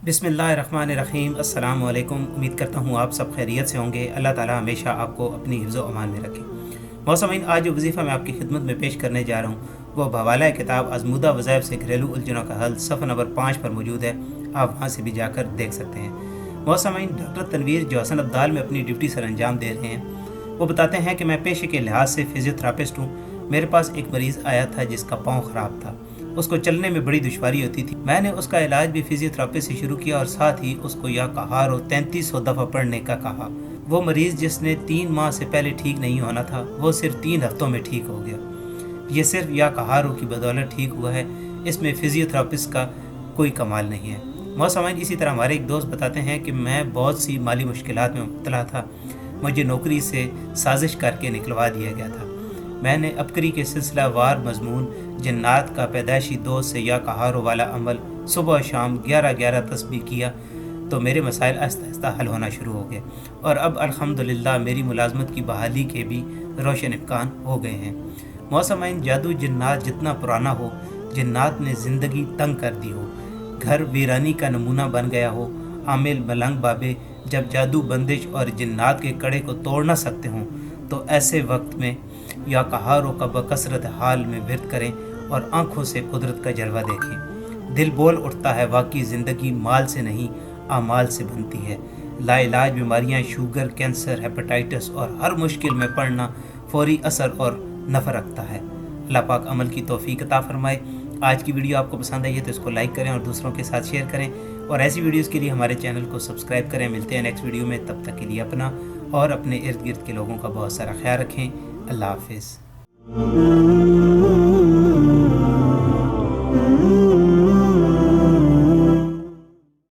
बिस्मिल्लाहिर्रहमानिर्रहीम। अस्सलाम वालेकुम। उम्मीद करता हूँ आप सब खैरियत से होंगे। अल्लाह ताला हमेशा आपको अपनी हिफ्ज़ व अमान में रखे। मौसमीन, आज जो वजीफ़ा मैं आपकी खिदमत में पेश करने जा रहा हूँ वो बहवाला किताब आज़मूदा वज़ाइफ से घरेलू उलझनों का हल सफ़ा नंबर 5 पर मौजूद है। आप वहाँ से भी जाकर देख सकते हैं। मौसमीन, डॉक्टर तनवीर जो हसन अब्दाल में अपनी ड्यूटी सर अंजाम दे रहे हैं, वो बताते हैं कि मैं पेशे के लिहाज से फिजियोथेरापिस्ट हूँ। मेरे पास एक मरीज़ आया था जिसका पाँव ख़राब था। उसको चलने में बड़ी दुश्वारी होती थी। मैंने उसका इलाज भी फिजियोथेरापी से शुरू किया और साथ ही उसको या कहार और 3300 दफ़ा पढ़ने का कहा। वो मरीज़ जिसने 3 माह से पहले ठीक नहीं होना था, वो सिर्फ 3 हफ्तों में ठीक हो गया। ये सिर्फ या कहारों की बदौलत ठीक हुआ है। इसमें फिजियोथेरापिस्ट का कोई कमाल नहीं है। मौसमीन, इसी तरह हमारे एक दोस्त बताते हैं कि मैं बहुत सी माली मुश्किलात में मुब्तला था। मुझे नौकरी से साजिश करके निकलवा दिया गया था। मैंने अबकरी के सिलसिला वार मजमून, जन्नात का पैदाइशी दोस्त से या कहारों वाला अमल सुबह शाम 11-11 तस्बीह किया तो मेरे मसाइल आहिस्ता आहिस्ता हल होना शुरू हो गए और अब अल्हम्दुलिल्लाह मेरी मुलाजमत की बहाली के भी रोशन इम्कान हो गए हैं। मौसमीन, जादू जन्नात जितना पुराना हो, जन्नात ने ज़िंदगी तंग कर दी हो, घर वीरानी का नमूना बन गया हो, आमिल मलंग बाबे जब जादू बंदिश और जन्नात के कड़े को तोड़ ना सकते हों, तो ऐसे वक्त में या कहारों का बकसरत हाल में विरद करें और आँखों से कुदरत का जलवा देखें। दिल बोल उठता है, वाकई ज़िंदगी माल से नहीं आमाल से बनती है। लाइलाज बीमारियाँ, शुगर, कैंसर, हेपेटाइटिस और हर मुश्किल में पड़ना फौरी असर और नफ़ा रखता है। अल्लाह पाक अमल की तौफीक अता फरमाए। आज की वीडियो आपको पसंद आई है तो इसको लाइक करें और दूसरों के साथ शेयर करें और ऐसी वीडियोज़ के लिए हमारे चैनल को सब्सक्राइब करें। मिलते हैं नेक्स्ट वीडियो में। तब तक के लिए अपना और अपने इर्द गिर्द के लोगों का बहुत सारा ख्याल रखें। अल्लाह हाफिज़।